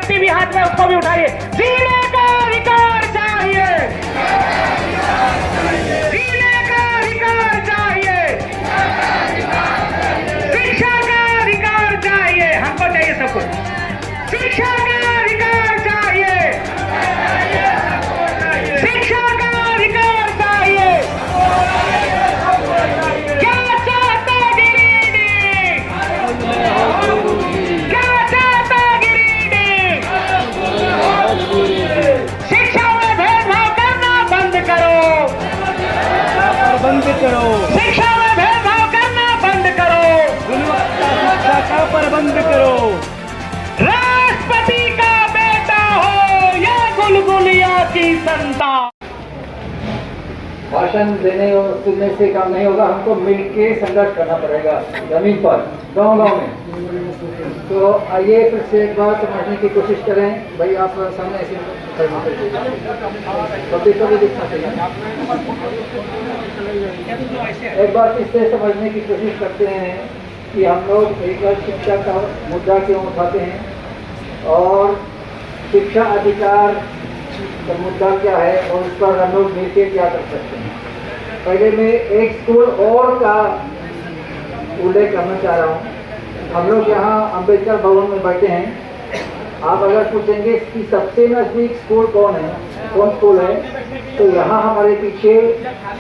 व्यक्ति भी हाथ में उसको भी उठाइए। जीने का अधिकार चाहिए, जीने का अधिकार चाहिए, शिक्षा का अधिकार चाहिए, हमको चाहिए सब कुछ। शिक्षा का अधिकार चाहिए, शिक्षा का अधिकार चाहिए। क्या चाहता गिरिडीह, क्या चाहता गिरिडीह? शिक्षा में भेदभाव करना बंद करो, बंद करो, शिक्षा में भेदभाव करना बंद करो, गुणवत्ता शिक्षा का प्रबंध करो। राष्ट्रपति का बेटा हो या गुलगुलिया की संतान। भाषण देने और सुनने से काम नहीं होगा, हमको मिलके संघर्ष करना पड़ेगा जमीन पर, गांव-गांव में। तो आइए फिर से एक बार समझने की कोशिश करें। भाई आप सामने ऐसे कभी दिखना चाहिए। एक बार फिर से समझने की कोशिश करते हैं कि हम लोग एकल शिक्षा का मुद्दा क्यों उठाते हैं और शिक्षा अधिकार का मुद्दा क्या है और उस पर हम लोग मिलकर क्या कर सकते हैं। पहले मैं एक स्कूल और का उल्लेख करना चाह रहा हूँ। हम लोग यहाँ अम्बेडकर भवन में बैठे हैं। आप अगर पूछेंगे कि सबसे नजदीक स्कूल कौन है, कौन स्कूल है, तो यहाँ हमारे पीछे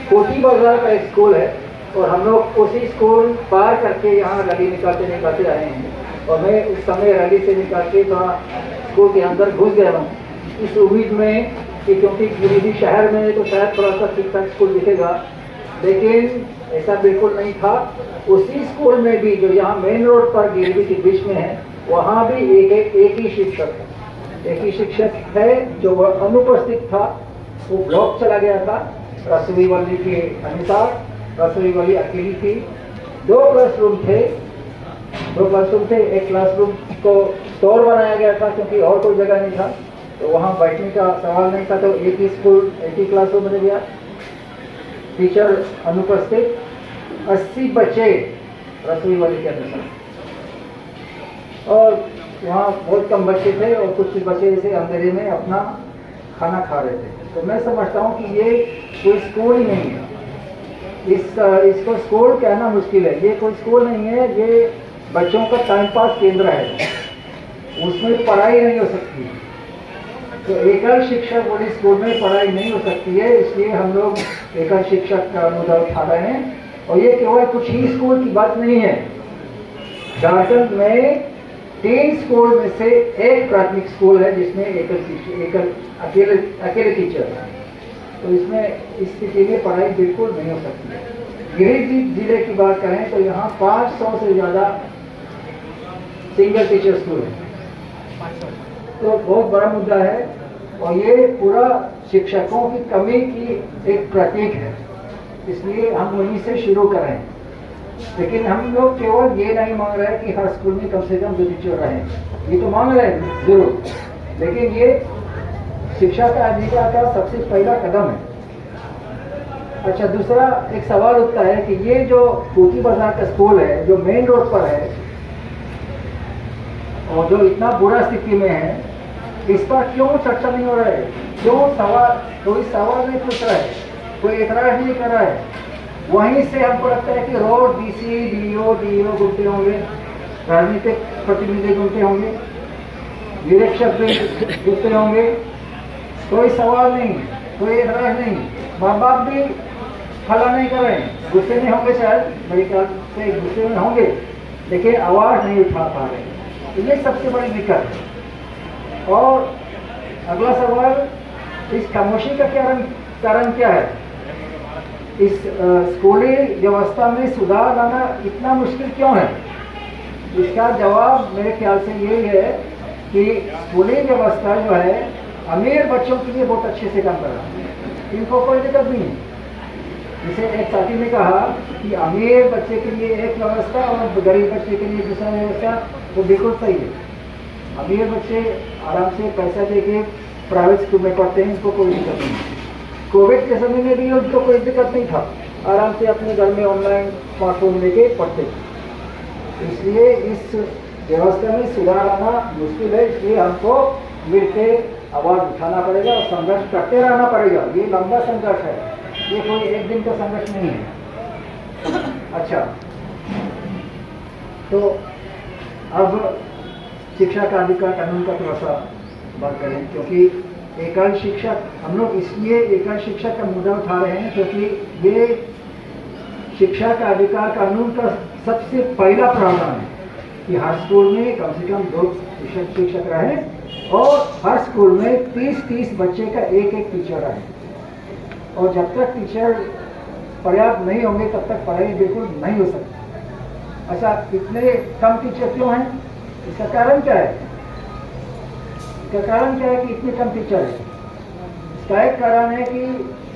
कोटी बाजार का एक स्कूल है और हम लोग उसी स्कूल पार करके यहाँ रैली निकालते आए हैं। और मैं उस समय रैली से निकाल के थोड़ा स्कूल के अंदर घुस गया हूँ इस उम्मीद में कि क्योंकि गिरिडीह शहर में तो शायद थोड़ा सा ठीक ठाक स्कूल दिखेगा, लेकिन ऐसा बिल्कुल नहीं था। उसी स्कूल में भी जो यहाँ मेन रोड पर गिरिडीह के बीच में है, वहाँ भी एक ही शिक्षक है। एक ही शिक्षक है जो वह अनुपस्थित था, वो ब्लॉक चला गया था। रसोई वाली के अनुसार रसोई वाली अकेली थी। दो क्लासरूम थे, एक क्लासरूम को स्टोर बनाया गया था क्योंकि और कोई जगह नहीं था, तो वहाँ बैठने का सवाल नहीं था। तो एक ही स्कूल, एक ही क्लासरूम बन गया, टीचर अनुपस्थित, 80 बच्चे रसोई वाली के अनुसार, और वहाँ बहुत कम बच्चे थे और कुछ बच्चे ऐसे अंधेरे में अपना खाना खा रहे थे। तो मैं समझता हूँ कि ये कोई स्कूल ही नहीं है। इसको स्कूल कहना मुश्किल है। ये कोई स्कूल नहीं है, ये बच्चों का टाइम पास केंद्र है, उसमें पढ़ाई नहीं हो सकती। तो एकल शिक्षक वाली स्कूल में पढ़ाई नहीं हो सकती है, इसलिए हम लोग एकल शिक्षक का मुद्दा उठा रहे हैं। और ये केवल कुछ ही स्कूल की बात नहीं है। झारखंड में 3 स्कूल में से एक प्राथमिक स्कूल है जिसमें अकेले टीचर है। तो इसमें इस स्थिति में पढ़ाई बिल्कुल नहीं हो सकती है। गिरिडीह जिले की बात करें तो यहाँ 500 से ज़्यादा सिंगल टीचर स्कूल है, तो बहुत बड़ा मुद्दा है और ये पूरा शिक्षकों की कमी की एक प्रतीक है। इसलिए हम वहीं से शुरू करें। लेकिन हम लोग केवल ये नहीं मांग रहे कि हर स्कूल में कम से कम 2 टीचर रहें, ये तो मांग रहे हैं जरूर, लेकिन ये शिक्षा का अधिकार का सबसे पहला कदम है। अच्छा, दूसरा एक सवाल उठता है कि ये जो कोटी बाजार का स्कूल है जो मेन रोड पर है और जो इतना बुरा स्थिति में है, इस पर क्यों चर्चा नहीं हो रहा है? क्यों कोई सवाल नहीं पूछ रहा है, कोई एतराज नहीं कर रहा है? वहीं से हमको लगता है कि रोड डीसी डीओ घूमते होंगे, राजनीतिक प्रतिनिधि घूमते होंगे, निरीक्षक भी घूमते होंगे, कोई सवाल नहीं, कोई एतराज नहीं, माँ बाप भी हल्ला नहीं कर रहे हैं। गुस्से में होंगे शायद, मेरे ख्याल से गुस्से में होंगे, लेकिन आवाज़ नहीं उठा पा रहे। तो ये सबसे बड़ी दिक्कत है। और अगला सवाल, इस खामोशी का कारण क्या है? इस स्कूली व्यवस्था में सुधार लाना इतना मुश्किल क्यों है? इसका जवाब मेरे ख्याल से ये है कि स्कूली व्यवस्था जो है अमीर बच्चों के लिए बहुत अच्छे से काम कर रहा है, इनको कोई दिक्कत नहीं है। जैसे एक साथी ने कहा कि अमीर बच्चे के लिए एक व्यवस्था और गरीब बच्चे के लिए दूसरा व्यवस्था, वो बिल्कुल सही है। अमीर बच्चे आराम से पैसा दे के प्राइवेट स्कूल में पढ़ते हैं, इनको कोई दिक्कत नहीं। कोविड के समय में भी उनको कोई दिक्कत नहीं था, आराम से अपने घर में ऑनलाइन स्मार्टफोन लेके पढ़ते थे। इसलिए इस व्यवस्था में सुधार लाना मुश्किल है, इसलिए हमको मिलके आवाज उठाना पड़ेगा और संघर्ष करते रहना पड़ेगा। ये लंबा संघर्ष है, ये कोई एक दिन का संघर्ष नहीं है। अच्छा, तो अब शिक्षा का अधिकार कानून का थोड़ा सा बात करें, क्योंकि एकल शिक्षक, हम लोग इसलिए एकल शिक्षक का मुद्दा उठा रहे हैं क्योंकि ये शिक्षा का अधिकार कानून का सबसे पहला प्रावधान है कि हर स्कूल में कम से कम 2 शिक्षक रहे और हर स्कूल में 30-30 बच्चे का एक टीचर रहे। और जब तक टीचर पर्याप्त नहीं होंगे तब तक पढ़ाई बिल्कुल नहीं हो सकती। अच्छा, इतने कम टीचर क्यों हैं? इसका कारण क्या है? इसका कारण क्या है कि इतने कम टीचर है? इसका एक कारण है कि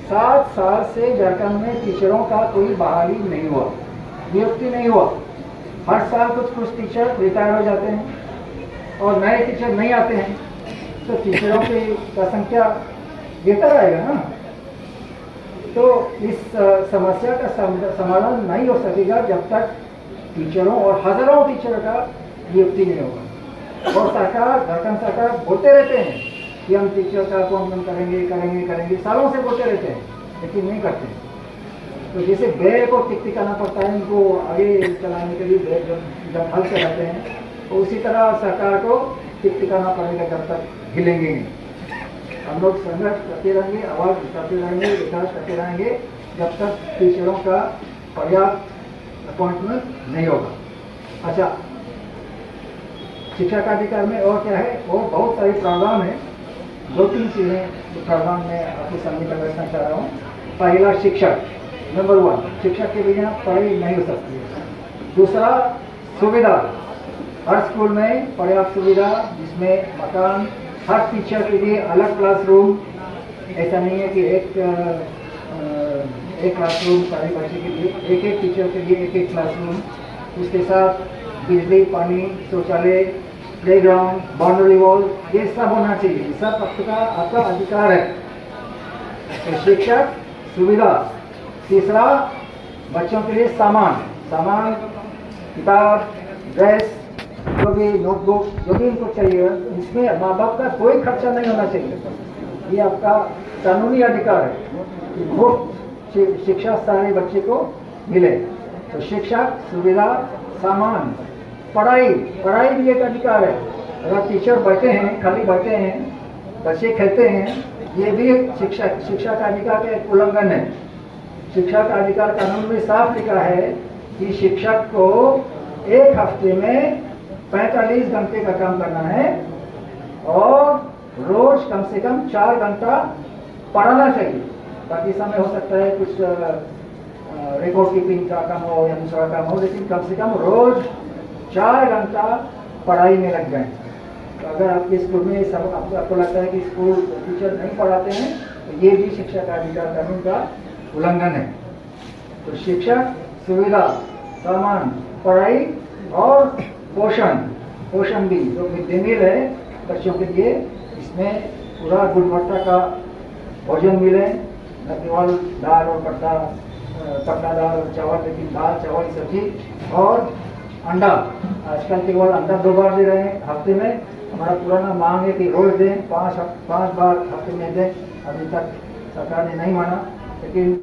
7 साल से झारखंड में टीचरों का कोई बहाली नहीं हुआ, नियुक्ति नहीं हुआ। हर साल कुछ टीचर रिटायर हो जाते हैं और नए टीचर नहीं आते हैं, तो टीचरों की संख्या गिरता रहेगा ना। तो इस समस्या का समाधान नहीं हो सकेगा जब तक टीचरों और हजारों टीचरों का नियुक्ति नहीं होगा। और सरकार, झारखंड सरकार बोलते रहते हैं कि हम टीचर का अपॉइंटमेंट करेंगे, सालों से बोलते रहते हैं, लेकिन नहीं करते। तो जैसे बैल को टिकटिकाना पड़ता है उनको आगे चलाने के लिए, बैल जब हल चलाते हैं, तो उसी तरह सरकार को टिकटिकाना पड़ेगा जब तक हिलेंगे नहीं। हम लोग संघर्ष करते रहेंगे, आवाज़ उठाते रहेंगे, विकास करते रहेंगे जब तक टीचरों का पर्याप्त अपॉइंटमेंट नहीं होगा। अच्छा, शिक्षा का अधिकार में और क्या है? और बहुत सारे प्रावधान है। 2-3 चीज़ें प्रावधान में आपको सामने रखना चाह रहा हूँ। पहला, शिक्षक, नंबर 1, शिक्षक के बिना पढ़ाई नहीं हो सकती है। दूसरा, सुविधा, हर स्कूल में पर्याप्त सुविधा, जिसमें मकान, हर टीचर के लिए अलग क्लासरूम, ऐसा नहीं है कि एक क्लासरूम सारे बच्चे के लिए, एक टीचर के लिए एक क्लासरूम, उसके साथ बिजली, पानी, शौचालय, प्लेग्राउंड, बाउंड्री वॉल, ये सब होना चाहिए। सब आपका अधिकार है। तो शिक्षक, सुविधा। तीसरा, बच्चों के लिए सामान, किताब, ड्रेस, जो भी नोटबुक, जो भी इनको चाहिए, इसमें माँ बाप का कोई खर्चा नहीं होना चाहिए। ये आपका कानूनी अधिकार है कि मुफ्त शिक्षा सारे बच्चे को मिले। तो शिक्षक, सुविधा, सामान, पढ़ाई भी एक अधिकार है। अगर टीचर बैठे हैं, खाली बैठे हैं, बच्चे खेलते हैं, ये भी शिक्षा का अधिकार का एक उल्लंघन है। शिक्षा का अधिकार कानून में साफ लिखा है कि शिक्षक को एक हफ्ते में 45 घंटे का काम करना है और रोज कम से कम 4 घंटा पढ़ाना चाहिए। बाकी समय हो सकता है कुछ रिकॉर्ड कीपिंग का काम हो या दूसरा काम हो, लेकिन कम से कम रोज 4 घंटा पढ़ाई में लग जाए। तो अगर आपके स्कूल में सब आपको लगता है कि स्कूल टीचर नहीं पढ़ाते हैं, तो ये भी शिक्षा का अधिकार कानून का उल्लंघन है। तो शिक्षक, सुविधा, सामान, पढ़ाई और पोषण भी, जो मिड डे मील है बच्चों के लिए, इसमें पूरा गुणवत्ता का भोजन मिले, न केवल दाल और पत्ता दाल और चावल, लेकिन दाल, चावल, सब्जी और अंडा। आजकल केवल अंडा 2 बार दे रहे हैं हफ्ते में। हमारा पुराना मांग है कि रोज दें, 5 बार हफ्ते में दें। अभी तक सरकार ने नहीं माना, लेकिन